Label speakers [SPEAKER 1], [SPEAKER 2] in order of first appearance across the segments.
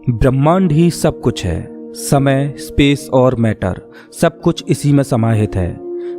[SPEAKER 1] ब्रह्मांड ही सब कुछ है। समय, स्पेस और मैटर सब कुछ इसी में समाहित है।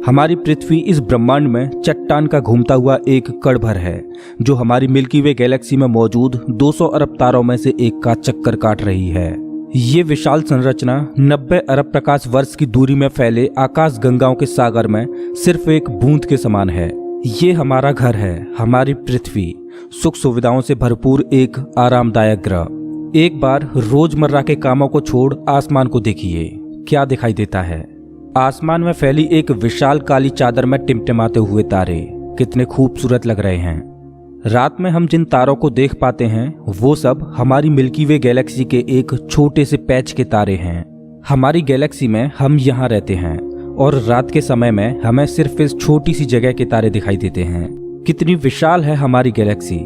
[SPEAKER 1] हमारी पृथ्वी इस ब्रह्मांड में चट्टान का घूमता हुआ एक कण भर है, जो हमारी मिल्की वे गैलेक्सी में मौजूद 200 अरब तारों में से एक का चक्कर काट रही है। ये विशाल संरचना 90 अरब प्रकाश वर्ष की दूरी में फैले आकाश गंगाओं के सागर में सिर्फ एक बूंद के समान है। ये हमारा घर है, हमारी पृथ्वी, सुख सुविधाओं से भरपूर एक आरामदायक ग्रह। एक बार रोजमर्रा के कामों को छोड़ आसमान को देखिए, क्या दिखाई देता है। आसमान में फैली एक विशाल काली चादर में टिमटिमाते हुए तारे कितने खूबसूरत लग रहे हैं। रात में हम जिन तारों को देख पाते हैं वो सब हमारी मिल्की वे गैलेक्सी के एक छोटे से पैच के तारे हैं। हमारी गैलेक्सी में हम यहाँ रहते हैं और रात के समय में हमें सिर्फ इस छोटी सी जगह के तारे दिखाई देते हैं। कितनी विशाल है हमारी गैलेक्सी,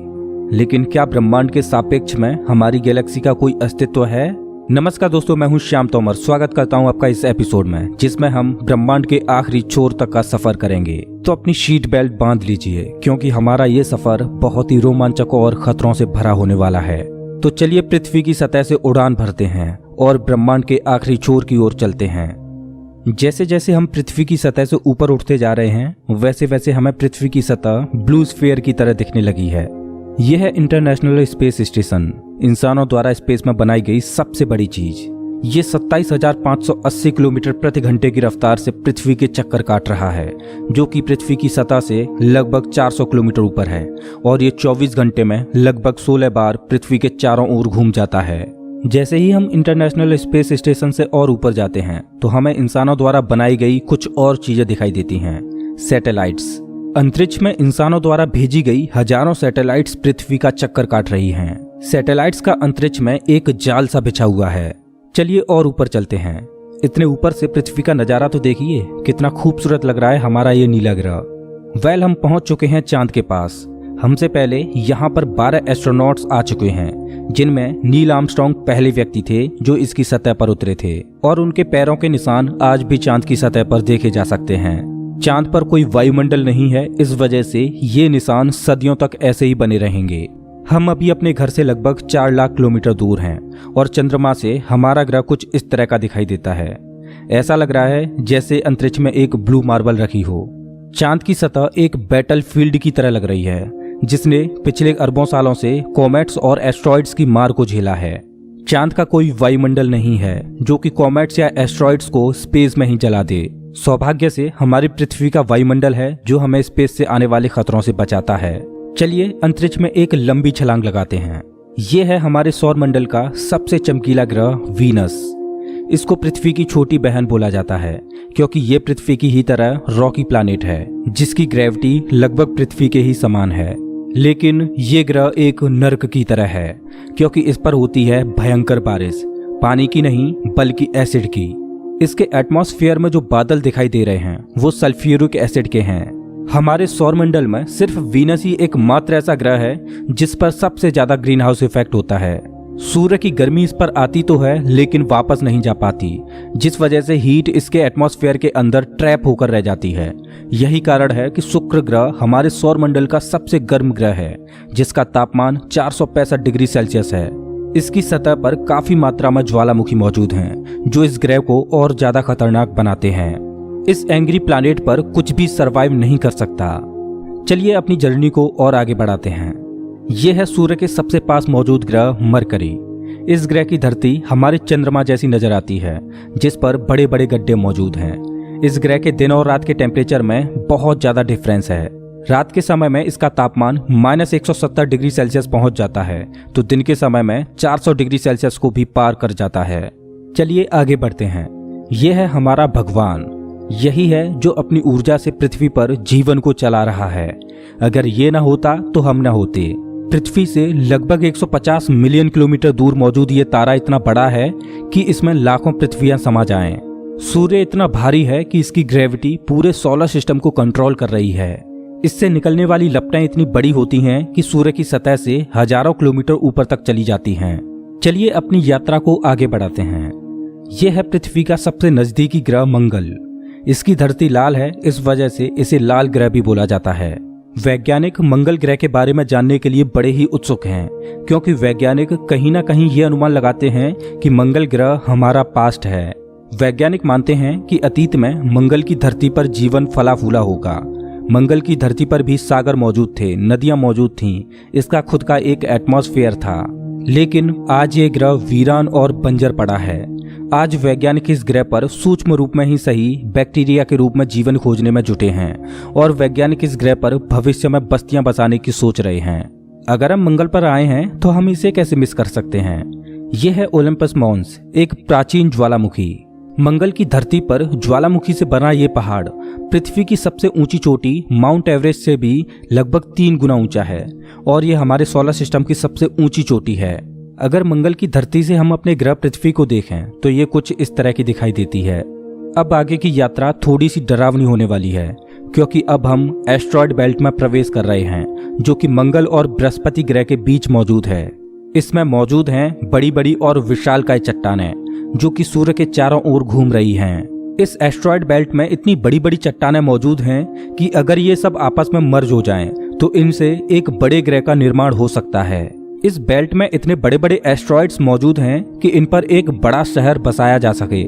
[SPEAKER 1] लेकिन क्या ब्रह्मांड के सापेक्ष में हमारी गैलेक्सी का कोई अस्तित्व है? नमस्कार दोस्तों, मैं हूं श्याम तोमर। स्वागत करता हूं आपका इस एपिसोड में, जिसमें हम ब्रह्मांड के आखिरी छोर तक का सफर करेंगे। तो अपनी सीट बेल्ट बांध लीजिए, क्योंकि हमारा ये सफर बहुत ही रोमांचक और खतरों से भरा होने वाला है। तो चलिए पृथ्वी की सतह से उड़ान भरते हैं और ब्रह्मांड के आखिरी छोर की ओर चलते हैं। जैसे जैसे हम पृथ्वी की सतह से ऊपर उठते जा रहे हैं, वैसे वैसे हमें पृथ्वी की सतह ब्लू स्फीयर की तरह दिखने लगी है। यह है इंटरनेशनल स्पेस स्टेशन, इंसानों द्वारा स्पेस में बनाई गई सबसे बड़ी चीज। ये 27,580 किलोमीटर प्रति घंटे की रफ्तार से पृथ्वी के चक्कर काट रहा है, जो कि पृथ्वी की सतह से लगभग 400 किलोमीटर ऊपर है। और ये 24 घंटे में लगभग 16 बार पृथ्वी के चारों ओर घूम जाता है। जैसे ही हम इंटरनेशनल स्पेस स्टेशन से और ऊपर जाते हैं, तो हमें इंसानों द्वारा बनाई गई कुछ और चीजें दिखाई देती हैं। सैटेलाइट्स। अंतरिक्ष में इंसानों द्वारा भेजी गई हजारों सैटेलाइट्स पृथ्वी का चक्कर काट रही हैं। सैटेलाइट्स का अंतरिक्ष में एक जाल सा बिछा हुआ है। चलिए और ऊपर चलते हैं। इतने ऊपर से पृथ्वी का नजारा तो देखिए, कितना खूबसूरत लग रहा है हमारा ये नीला ग्रह। हम पहुंच चुके हैं चांद के पास। हमसे पहले यहाँ पर 12 एस्ट्रोनॉट्स आ चुके हैं, जिनमें नील आर्मस्ट्रांग पहले व्यक्ति थे जो इसकी सतह पर उतरे थे, और उनके पैरों के निशान आज भी चांद की सतह पर देखे जा सकते हैं। चांद पर कोई वायुमंडल नहीं है, इस वजह से ये निशान सदियों तक ऐसे ही बने रहेंगे। हम अभी अपने घर से लगभग 4 लाख किलोमीटर दूर हैं और चंद्रमा से हमारा ग्रह कुछ इस तरह का दिखाई देता है। ऐसा लग रहा है जैसे अंतरिक्ष में एक ब्लू मार्बल रखी हो। चांद की सतह एक बैटल फील्ड की तरह लग रही है, जिसने पिछले अरबों सालों से कॉमेट्स और एस्ट्रॉइड्स की मार को झेला है। चांद का कोई वायुमंडल नहीं है जो कि कॉमेट्स या एस्ट्रॉइड्स को स्पेस में ही जला दे। सौभाग्य से हमारी पृथ्वी का वायुमंडल है जो हमें स्पेस से आने वाले खतरों से बचाता है। चलिए अंतरिक्ष में एक लंबी छलांग लगाते हैं। ये है हमारे सौर मंडल का सबसे चमकीला ग्रह वीनस। इसको पृथ्वी की छोटी बहन बोला जाता है, क्योंकि ये पृथ्वी की ही तरह रॉकी प्लैनेट है, जिसकी ग्रेविटी लगभग पृथ्वी के ही समान है। लेकिन ये ग्रह एक नर्क की तरह है, क्योंकि इस पर होती है भयंकर बारिश, पानी की नहीं बल्कि एसिड की। इसके एटमॉस्फेयर में जो बादल दिखाई दे रहे हैं वो सल्फ्यूरिक एसिड के हैं। हमारे सौरमंडल में सिर्फ वीनस ही एकमात्र ऐसा ग्रह है जिस पर सबसे ज्यादा ग्रीन हाउस इफेक्ट होता है। सूर्य की गर्मी इस पर आती तो है, लेकिन वापस नहीं जा पाती, जिस वजह से हीट इसके एटमॉस्फेयर के अंदर ट्रैप होकर रह जाती है। यही कारण है कि शुक्र ग्रह हमारे सौरमंडल का सबसे गर्म ग्रह है, जिसका तापमान 465 डिग्री सेल्सियस है। इसकी सतह पर काफी मात्रा में ज्वालामुखी मौजूद हैं, जो इस ग्रह को और ज्यादा खतरनाक बनाते हैं। इस एंग्री प्लैनेट पर कुछ भी सरवाइव नहीं कर सकता। चलिए अपनी जर्नी को और आगे बढ़ाते हैं। यह है सूर्य के सबसे पास मौजूद ग्रह मरकरी। इस ग्रह की धरती हमारे चंद्रमा जैसी नजर आती है, जिस पर बड़े बड़े गड्ढे मौजूद हैं। इस ग्रह के दिन और रात के टेम्परेचर में बहुत ज्यादा डिफरेंस है। रात के समय में इसका तापमान -170 डिग्री सेल्सियस पहुंच जाता है, तो दिन के समय में 400 डिग्री सेल्सियस को भी पार कर जाता है। चलिए आगे बढ़ते हैं। यह है हमारा भगवान। यही है जो अपनी ऊर्जा से पृथ्वी पर जीवन को चला रहा है। अगर ये ना होता तो हम ना होते। पृथ्वी से लगभग 150 मिलियन किलोमीटर दूर मौजूद ये तारा इतना बड़ा है कि इसमें लाखों पृथ्वियां समा जाएं। सूर्य इतना भारी है कि इसकी ग्रेविटी पूरे सोलर सिस्टम को कंट्रोल कर रही है। इससे निकलने वाली लपटें इतनी बड़ी होती हैं कि सूर्य की सतह से हजारों किलोमीटर ऊपर तक चली जाती हैं। चलिए अपनी यात्रा को आगे बढ़ाते हैं। यह है पृथ्वी का सबसे नजदीकी ग्रह मंगल। इसकी धरती लाल है, इस वजह से इसे लाल ग्रह भी बोला जाता है। वैज्ञानिक मंगल ग्रह के बारे में जानने के लिए बड़े ही उत्सुक हैं, क्योंकि वैज्ञानिक कहीं ना कहीं ये अनुमान लगाते हैं कि मंगल ग्रह हमारा पास्ट है। वैज्ञानिक मानते हैं कि अतीत में मंगल की धरती पर जीवन फला फूला होगा। मंगल की धरती पर भी सागर मौजूद थे, नदियां मौजूद थीं, इसका खुद का एक एटमॉस्फेयर था। लेकिन आज ये ग्रह वीरान और बंजर पड़ा है। आज वैज्ञानिक इस ग्रह पर सूक्ष्म रूप में ही सही बैक्टीरिया के रूप में जीवन खोजने में जुटे हैं और वैज्ञानिक इस ग्रह पर भविष्य में बस्तियां बसाने की सोच रहे हैं। अगर हम मंगल पर आए हैं तो हम इसे कैसे मिस कर सकते हैं। यह है ओलंपस मॉन्स, एक प्राचीन ज्वालामुखी। मंगल की धरती पर ज्वालामुखी से बना ये पहाड़ पृथ्वी की सबसे ऊंची चोटी माउंट एवरेस्ट से भी लगभग 3 गुना ऊंचा है और ये हमारे सोलर सिस्टम की सबसे ऊंची चोटी है। अगर मंगल की धरती से हम अपने ग्रह पृथ्वी को देखें तो ये कुछ इस तरह की दिखाई देती है। अब आगे की यात्रा थोड़ी सी डरावनी होने वाली है, क्योंकि अब हम एस्ट्रॉयड बेल्ट में प्रवेश कर रहे हैं, जो कि मंगल और बृहस्पति ग्रह के बीच मौजूद है। इसमें मौजूद हैं बड़ी बड़ी और विशालकाय चट्टानें, जो कि सूर्य के चारों ओर घूम रही हैं। इस एस्ट्रॉयड बेल्ट में इतनी बड़ी बड़ी चट्टानें मौजूद हैं कि अगर ये सब आपस में मर्ज हो जाएं, तो इनसे एक बड़े ग्रह का निर्माण हो सकता है। इस बेल्ट में इतने बड़े बड़े एस्ट्रॉयड्स मौजूद हैं कि इन पर एक बड़ा शहर बसाया जा सके।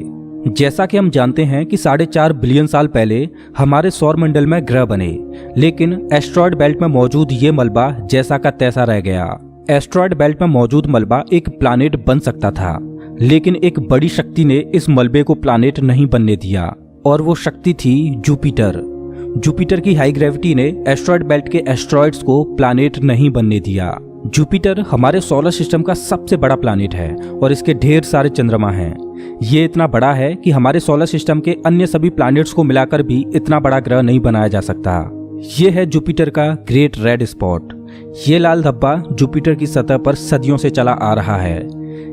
[SPEAKER 1] जैसा कि हम जानते हैं कि 4.5 बिलियन साल पहले हमारे सौर मंडल में ग्रह बने, लेकिन एस्ट्रॉयड बेल्ट में मौजूद ये मलबा जैसा का तैसा रह गया। एस्ट्रॉयड बेल्ट में मौजूद मलबा एक प्लैनेट बन सकता था, लेकिन एक बड़ी शक्ति ने इस मलबे को प्लैनेट नहीं बनने दिया, और वो शक्ति थी जुपिटर। जुपिटर की हाई ग्रेविटी ने एस्ट्रॉयड बेल्ट के एस्ट्रॉयड्स को प्लैनेट नहीं बनने दिया। जुपिटर हमारे सोलर सिस्टम का सबसे बड़ा प्लैनेट है और इसके ढेर सारे चंद्रमा हैं। ये इतना बड़ा है कि हमारे सोलर सिस्टम के अन्य सभी प्लैनेट्स को मिलाकर भी इतना बड़ा ग्रह नहीं बनाया जा सकता। ये है जुपिटर का ग्रेट रेड स्पॉट। ये लाल धब्बा जुपिटर की सतह पर सदियों से चला आ रहा है।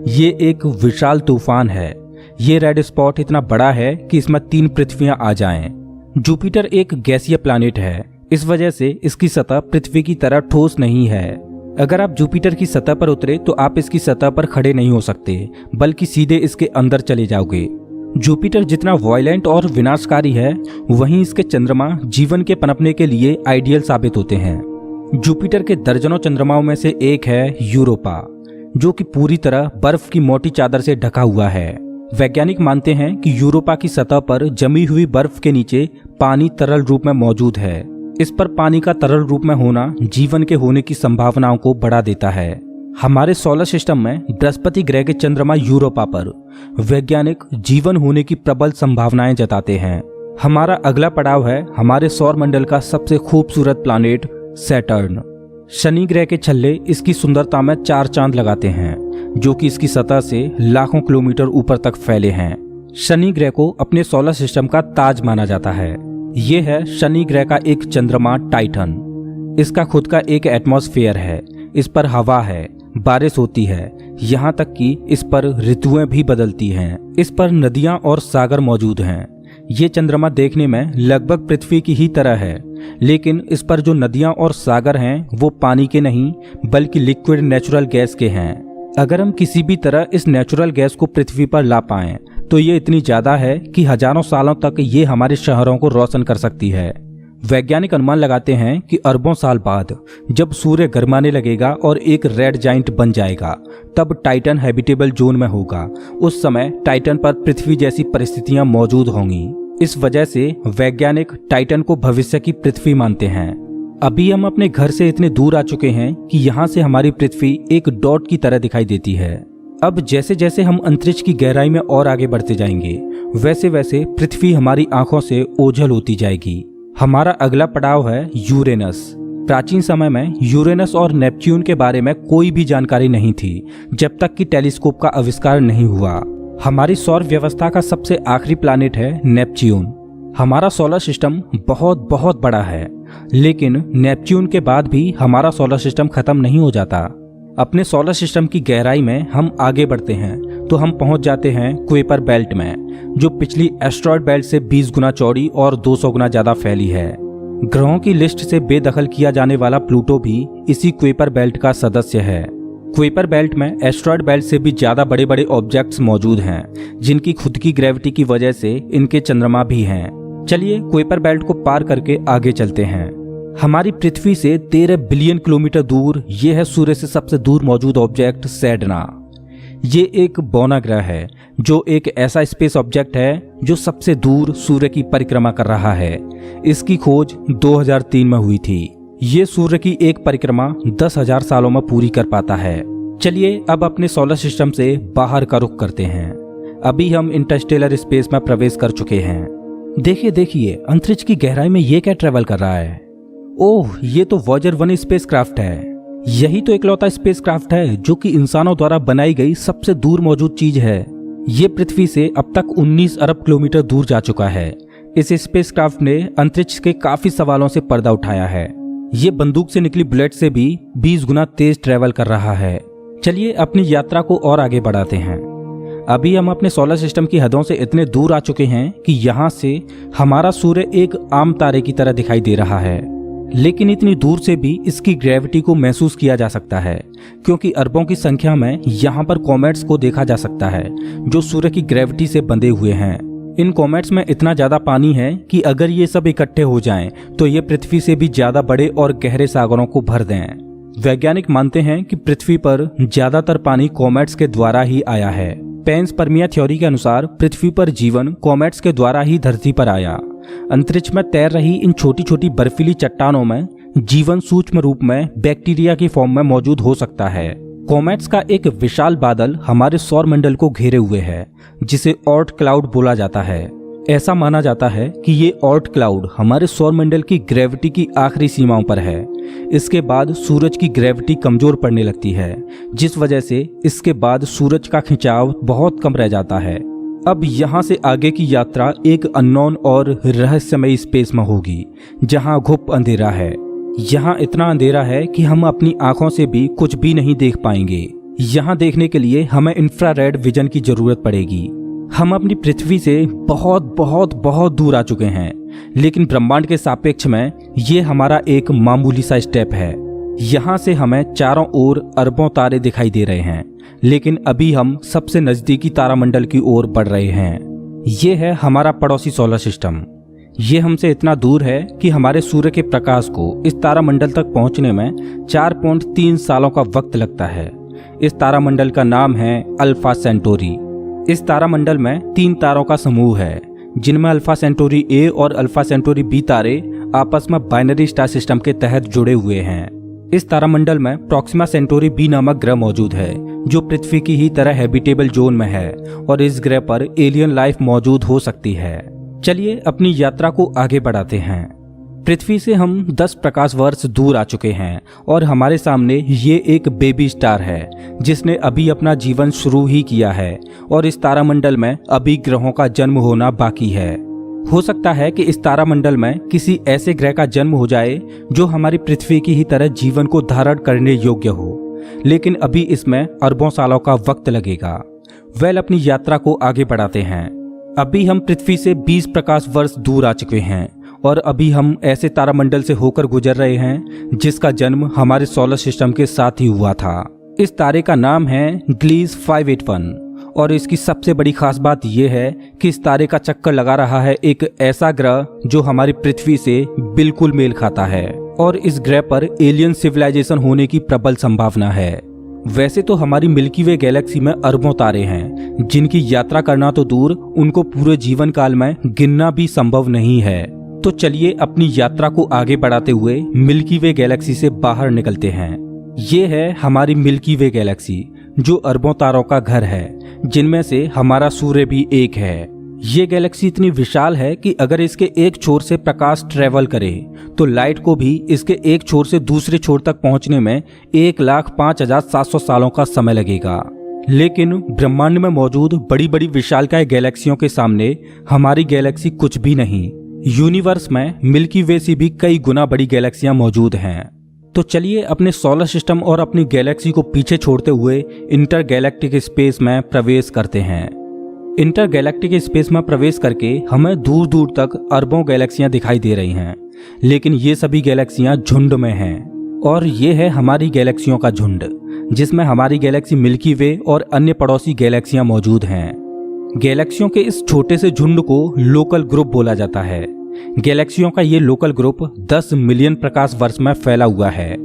[SPEAKER 1] ये एक विशाल तूफान है। ये रेड स्पॉट इतना बड़ा है कि इसमें 3 पृथ्वियां आ जाएं। जुपिटर एक गैसीय प्लैनेट है, इस वजह से इसकी सतह पृथ्वी की तरह ठोस नहीं है। अगर आप जुपिटर की सतह पर उतरे तो आप इसकी सतह पर खड़े नहीं हो सकते, बल्कि सीधे इसके अंदर चले जाओगे। जुपिटर जितना वायलेंट और विनाशकारी है, वहीं इसके चंद्रमा जीवन के पनपने के लिए आइडियल साबित होते हैं। जुपिटर के दर्जनों चंद्रमाओं में से एक है यूरोपा, जो कि पूरी तरह बर्फ की मोटी चादर से ढका हुआ है। वैज्ञानिक मानते हैं कि यूरोपा की सतह पर जमी हुई बर्फ के नीचे पानी तरल रूप में मौजूद है। इस पर पानी का तरल रूप में होना जीवन के होने की संभावनाओं को बढ़ा देता है। हमारे सोलर सिस्टम में बृहस्पति ग्रह के चंद्रमा यूरोपा पर वैज्ञानिक जीवन होने की प्रबल संभावनाएं जताते हैं। हमारा अगला पड़ाव है हमारे सौर मंडल का सबसे खूबसूरत प्लैनेट सैटर्न। शनि ग्रह के छल्ले इसकी सुंदरता में 4 चांद लगाते हैं, जो कि इसकी सतह से लाखों किलोमीटर ऊपर तक फैले हैं। शनि ग्रह को अपने सोलर सिस्टम का ताज माना जाता है। ये है शनि ग्रह का एक चंद्रमा टाइटन। इसका खुद का एक एटमॉस्फेयर है, इस पर हवा है, बारिश होती है, यहाँ तक कि इस पर ऋतुएं भी बदलती हैं। इस पर नदियाँ और सागर मौजूद हैं। ये चंद्रमा देखने में लगभग पृथ्वी की ही तरह है, लेकिन इस पर जो नदियाँ और सागर हैं वो पानी के नहीं बल्कि लिक्विड नेचुरल गैस के हैं। अगर हम किसी भी तरह इस नेचुरल गैस को पृथ्वी पर ला पाएं तो ये इतनी ज्यादा है कि हजारों सालों तक ये हमारे शहरों को रोशन कर सकती है। वैज्ञानिक अनुमान लगाते हैं कि अरबों साल बाद जब सूर्य गर्माने लगेगा और एक रेड जाइंट बन जाएगा, तब टाइटन हैबिटेबल जोन में होगा। उस समय टाइटन पर पृथ्वी जैसी परिस्थितियां मौजूद होंगी। इस वजह से वैज्ञानिक टाइटन को भविष्य की पृथ्वी मानते हैं। अभी हम अपने घर से इतने दूर आ चुके हैं कि यहाँ से हमारी पृथ्वी एक डॉट की तरह दिखाई देती है। अब जैसे जैसे हम अंतरिक्ष की गहराई में और आगे बढ़ते जाएंगे, वैसे वैसे पृथ्वी हमारी आंखों से ओझल होती जाएगी। हमारा अगला पड़ाव है यूरेनस। प्राचीन समय में यूरेनस और नेपच्यून के बारे में कोई भी जानकारी नहीं थी, जब तक कि टेलीस्कोप का आविष्कार नहीं हुआ। हमारी सौर व्यवस्था का सबसे आखिरी प्लैनेट है नेपच्यून। हमारा सोलर सिस्टम बहुत बहुत बड़ा है, लेकिन नेपच्यून के बाद भी हमारा सोलर सिस्टम खत्म नहीं हो जाता। अपने सोलर सिस्टम की गहराई में हम आगे बढ़ते हैं तो हम पहुंच जाते हैं कुइपर बेल्ट में, जो पिछली एस्ट्रॉयड बेल्ट से 20 गुना चौड़ी और 200 गुना ज्यादा फैली है। ग्रहों की लिस्ट से बेदखल किया जाने वाला प्लूटो भी इसी कुइपर बेल्ट का सदस्य है। कुइपर बेल्ट में एस्ट्रॉयड बेल्ट से भी ज्यादा बड़े बड़े ऑब्जेक्ट्स मौजूद हैं, जिनकी खुद की ग्रेविटी की वजह से इनके चंद्रमा भी हैं। चलिए कुइपर बेल्ट को पार करके आगे चलते हैं। हमारी पृथ्वी से 13 बिलियन किलोमीटर दूर ये है सूर्य से सबसे दूर मौजूद ऑब्जेक्ट सेडना। ये एक बौना ग्रह है जो एक ऐसा स्पेस ऑब्जेक्ट है जो सबसे दूर सूर्य की परिक्रमा कर रहा है। इसकी खोज 2003 में हुई थी। ये सूर्य की एक परिक्रमा 10,000 सालों में पूरी कर पाता है। चलिए अब अपने सोलर सिस्टम से बाहर का रुख करते हैं। अभी हम इंटरस्टेलर स्पेस में प्रवेश कर चुके हैं। देखिए अंतरिक्ष की गहराई में ये क्या ट्रेवल कर रहा है। ओह, ये तो वॉयेजर 1 स्पेसक्राफ्ट है। यही तो इकलौता स्पेसक्राफ्ट है जो कि इंसानों द्वारा बनाई गई सबसे दूर मौजूद चीज है। ये पृथ्वी से अब तक 19 अरब किलोमीटर दूर जा चुका है। इस स्पेसक्राफ्ट ने अंतरिक्ष के काफी सवालों से पर्दा उठाया है। ये बंदूक से निकली बुलेट से भी 20 गुना तेज ट्रेवल कर रहा है। चलिए अपनी यात्रा को और आगे बढ़ाते हैं। अभी हम अपने सोलर सिस्टम की हदों से इतने दूर आ चुके हैं कि यहाँ से हमारा सूर्य एक आम तारे की तरह दिखाई दे रहा है, लेकिन इतनी दूर से भी इसकी ग्रेविटी को महसूस किया जा सकता है, क्योंकि अरबों की संख्या में यहाँ पर कॉमेट्स को देखा जा सकता है जो सूर्य की ग्रेविटी से बंधे हुए हैं। इन कॉमेट्स में इतना ज्यादा पानी है कि अगर ये सब इकट्ठे हो जाएं, तो ये पृथ्वी से भी ज्यादा बड़े और गहरे सागरों को भर दें। वैज्ञानिक मानते हैं कि पृथ्वी पर ज्यादातर पानी कॉमेट्स के द्वारा ही आया है। पेंसपर्मिया थ्योरी के अनुसार पृथ्वी पर जीवन कॉमेट्स के द्वारा ही धरती पर आया। अंतरिक्ष में तैर रही इन छोटी छोटी बर्फीली चट्टानों में जीवन सूक्ष्म रूप में बैक्टीरिया की फॉर्म में मौजूद हो सकता है। कॉमेट्स का एक विशाल बादल हमारे सौर मंडल को घेरे हुए है, जिसे ऑर्ट क्लाउड बोला जाता है। ऐसा माना जाता है कि ये ऑर्ट क्लाउड हमारे सौर मंडल की ग्रेविटी की आखिरी सीमाओं पर है। इसके बाद सूरज की ग्रेविटी कमजोर पड़ने लगती है, जिस वजह से इसके बाद सूरज का खिंचाव बहुत कम रह जाता है। अब यहाँ से आगे की यात्रा एक अननोन और रहस्यमयी स्पेस में होगी, जहाँ घुप अंधेरा है। यहाँ इतना अंधेरा है कि हम अपनी आंखों से भी कुछ भी नहीं देख पाएंगे। यहाँ देखने के लिए हमें इंफ्रारेड विजन की जरूरत पड़ेगी। हम अपनी पृथ्वी से बहुत बहुत बहुत दूर आ चुके हैं, लेकिन ब्रह्मांड के सापेक्ष में ये हमारा एक मामूली सा स्टेप है। यहाँ से हमें चारों ओर अरबों तारे दिखाई दे रहे हैं, लेकिन अभी हम सबसे नजदीकी तारामंडल की ओर बढ़ रहे हैं। ये है हमारा पड़ोसी सोलर सिस्टम। ये हमसे इतना दूर है कि हमारे सूर्य के प्रकाश को इस तारामंडल तक पहुंचने में 4.3 सालों का वक्त लगता है। इस तारामंडल का नाम है अल्फा सेंटोरी। इस तारामंडल में 3 तारों का समूह है, जिनमें अल्फा सेंटोरी ए और अल्फा सेंटोरी बी तारे आपस में बाइनरी स्टार सिस्टम के तहत जुड़े हुए हैं। इस तारामंडल में प्रॉक्सिमा सेंटोरी बी नामक ग्रह मौजूद है, जो पृथ्वी की ही तरह हैबिटेबल जोन में है और इस ग्रह पर एलियन लाइफ मौजूद हो सकती है। चलिए अपनी यात्रा को आगे बढ़ाते हैं। पृथ्वी से हम 10 प्रकाश वर्ष दूर आ चुके हैं और हमारे सामने ये एक बेबी स्टार है, जिसने अभी अपना जीवन शुरू ही किया है और इस तारामंडल में अभी ग्रहों का जन्म होना बाकी है। हो सकता है कि इस तारामंडल में किसी ऐसे ग्रह का जन्म हो जाए जो हमारी पृथ्वी की ही तरह जीवन को धारण करने योग्य हो, लेकिन अभी इसमें अरबों सालों का वक्त लगेगा। अपनी यात्रा को आगे बढ़ाते हैं। अभी हम पृथ्वी से 20 प्रकाश वर्ष दूर आ चुके हैं और अभी हम ऐसे तारामंडल से होकर गुजर रहे हैं जिसका जन्म हमारे सोलर सिस्टम के साथ ही हुआ था। इस तारे का नाम है ग्लीस 581 और इसकी सबसे बड़ी खास बात यह है कि इस तारे का चक्कर लगा रहा है एक ऐसा ग्रह जो हमारी पृथ्वी से बिल्कुल मेल खाता है और इस ग्रह पर एलियन सिविलाइजेशन होने की प्रबल संभावना है। वैसे तो हमारी मिल्की वे गैलेक्सी में अरबों तारे हैं, जिनकी यात्रा करना तो दूर, उनको पूरे जीवन काल में गिनना भी संभव नहीं है। तो चलिए अपनी यात्रा को आगे बढ़ाते हुए मिल्की वे गैलेक्सी से बाहर निकलते हैं। ये है हमारी मिल्की वे गैलेक्सी, जो अरबों तारों का घर है, जिनमें से हमारा सूर्य भी एक है। ये गैलेक्सी इतनी विशाल है कि अगर इसके एक छोर से प्रकाश ट्रेवल करे तो लाइट को भी इसके एक छोर से दूसरे छोर तक पहुंचने में 1,05,700 सालों का समय लगेगा। लेकिन ब्रह्मांड में मौजूद बड़ी बड़ी विशालकाय गैलेक्सियों के सामने हमारी गैलेक्सी कुछ भी नहीं। यूनिवर्स में मिल्की वे से भी कई गुना बड़ी गैलेक्सियां मौजूद हैं। तो चलिए अपने सोलर सिस्टम और अपनी गैलेक्सी को पीछे छोड़ते हुए इंटर गैलेक्टिक स्पेस में प्रवेश करते हैं। इंटर गैलेक्टिक स्पेस में प्रवेश करके हमें दूर दूर तक अरबों गैलेक्सियां दिखाई दे रही हैं, लेकिन ये सभी गैलेक्सियां झुंड में हैं और ये है हमारी गैलेक्सियों का झुंड, जिसमें हमारी गैलेक्सी मिल्की वे और अन्य पड़ोसी गैलेक्सियां मौजूद हैं। गैलेक्सियों के इस छोटे से झुंड को लोकल ग्रुप बोला जाता है। गैलेक्सियों का ये लोकल ग्रुप 10 मिलियन प्रकाश वर्ष में फैला हुआ है।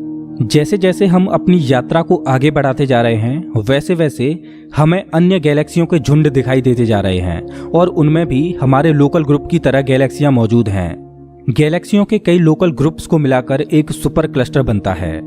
[SPEAKER 1] जैसे जैसे हम अपनी यात्रा को आगे बढ़ाते जा रहे हैं वैसे वैसे हमें अन्य गैलेक्सियों के झुंड दिखाई देते जा रहे हैं और उनमें भी हमारे लोकल ग्रुप की तरह गैलेक्सियां मौजूद हैं। गैलेक्सियों के कई लोकल ग्रुप्स को मिलाकर एक सुपर क्लस्टर बनता है।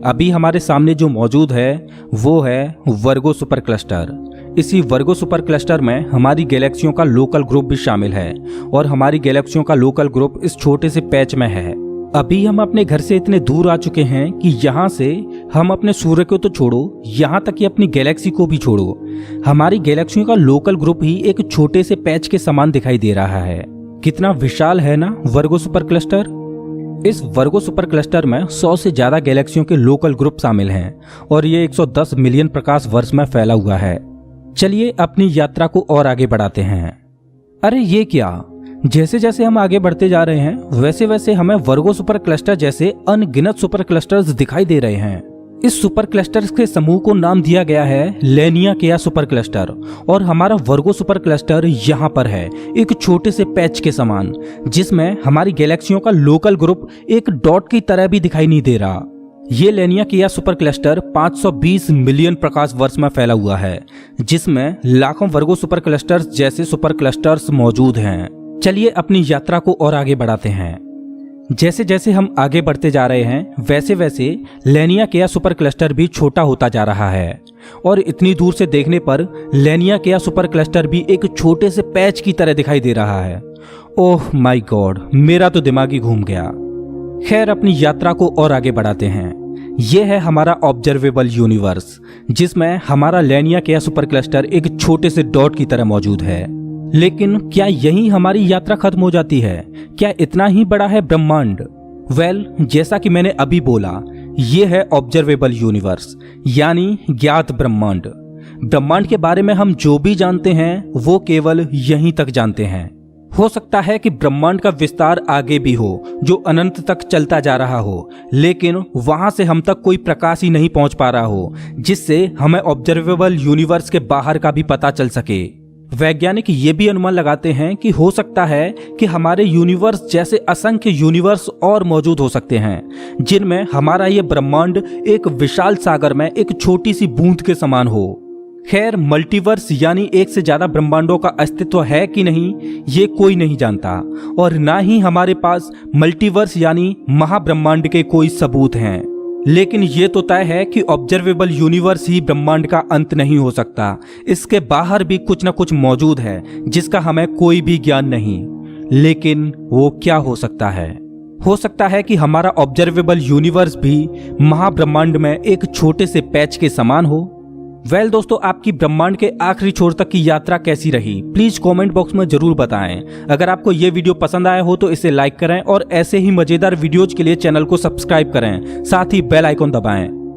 [SPEAKER 1] अभी हमारे सामने जो मौजूद है वो है वर्गो सुपर क्लस्टर। इसी वर्गो सुपर क्लस्टर में हमारी गैलेक्सियों का लोकल ग्रुप भी शामिल है और हमारी गैलेक्सियों का लोकल ग्रुप इस छोटे से पैच में है। अभी हम अपने घर से इतने दूर आ चुके हैं कि यहाँ से हम अपने सूर्य को तो छोड़ो, यहाँ तक कि अपनी गैलेक्सी को भी छोड़ो, हमारी गैलेक्सियों का लोकल ग्रुप ही एक छोटे से पैच के समान दिखाई दे रहा है। कितना विशाल है ना वर्गो सुपर क्लस्टर। इस वर्गो सुपर क्लस्टर में 100 से ज्यादा गैलेक्सियों के लोकल ग्रुप शामिल हैं और ये 110 मिलियन प्रकाश वर्ष में फैला हुआ है। चलिए अपनी यात्रा को और आगे बढ़ाते हैं। अरे ये क्या, जैसे जैसे हम आगे बढ़ते जा रहे हैं वैसे वैसे हमें वर्गो सुपर क्लस्टर जैसे अनगिनत सुपर क्लस्टर्स दिखाई दे रहे हैं। इस सुपर क्लस्टर्स के समूह को नाम दिया गया है लेनिया सुपर क्लस्टर और हमारा वर्गो सुपर क्लस्टर यहाँ पर है एक छोटे से पैच के समान, जिसमें हमारी गैलेक्सियों का लोकल ग्रुप एक डॉट की तरह भी दिखाई नहीं दे रहा। ये लेनिया सुपर क्लस्टर 520 मिलियन प्रकाश वर्ष में फैला हुआ है, जिसमें लाखों वर्गो सुपर क्लस्टर्स जैसे सुपर क्लस्टर्स मौजूद हैं। चलिए अपनी यात्रा को और आगे बढ़ाते हैं। जैसे जैसे हम आगे बढ़ते जा रहे हैं वैसे वैसे लेनिया सुपर क्लस्टर भी छोटा होता जा रहा है और इतनी दूर से देखने पर लेनिया सुपर क्लस्टर भी एक छोटे से पैच की तरह दिखाई दे रहा है। ओह माय गॉड, मेरा तो दिमाग ही घूम गया। खैर अपनी यात्रा को और आगे बढ़ाते हैं। यह है हमारा ऑब्जर्वेबल यूनिवर्स, जिसमें हमारा लेनिया सुपर क्लस्टर एक छोटे से डॉट की तरह मौजूद है। लेकिन क्या यहीं हमारी यात्रा खत्म हो जाती है? क्या इतना ही बड़ा है ब्रह्मांड? वेल, जैसा कि मैंने अभी बोला, ये है ऑब्जर्वेबल यूनिवर्स यानी ज्ञात ब्रह्मांड। ब्रह्मांड के बारे में हम जो भी जानते हैं वो केवल यहीं तक जानते हैं। हो सकता है कि ब्रह्मांड का विस्तार आगे भी हो जो अनंत तक चलता जा रहा हो, लेकिन वहां से हम तक कोई प्रकाश ही नहीं पहुंच पा रहा हो जिससे हमें ऑब्जर्वेबल यूनिवर्स के बाहर का भी पता चल सके। वैज्ञानिक ये भी अनुमान लगाते हैं कि हो सकता है कि हमारे यूनिवर्स जैसे असंख्य यूनिवर्स और मौजूद हो सकते हैं जिनमें हमारा ये ब्रह्मांड एक विशाल सागर में एक छोटी सी बूंद के समान हो। खैर, मल्टीवर्स यानी एक से ज्यादा ब्रह्मांडों का अस्तित्व है कि नहीं ये कोई नहीं जानता और ना ही हमारे पास मल्टीवर्स यानी महाब्रह्मांड के कोई सबूत हैं। लेकिन ये तो तय है कि ऑब्जर्वेबल यूनिवर्स ही ब्रह्मांड का अंत नहीं हो सकता। इसके बाहर भी कुछ न कुछ मौजूद है जिसका हमें कोई भी ज्ञान नहीं। लेकिन वो क्या हो सकता है? हो सकता है कि हमारा ऑब्जर्वेबल यूनिवर्स भी महाब्रह्मांड में एक छोटे से पैच के समान हो। वेल दोस्तों, आपकी ब्रह्मांड के आखिरी छोर तक की यात्रा कैसी रही प्लीज कमेंट बॉक्स में जरूर बताएं। अगर आपको ये वीडियो पसंद आया हो तो इसे लाइक करें और ऐसे ही मजेदार वीडियोज के लिए चैनल को सब्सक्राइब करें, साथ ही बेल आइकॉन दबाएं।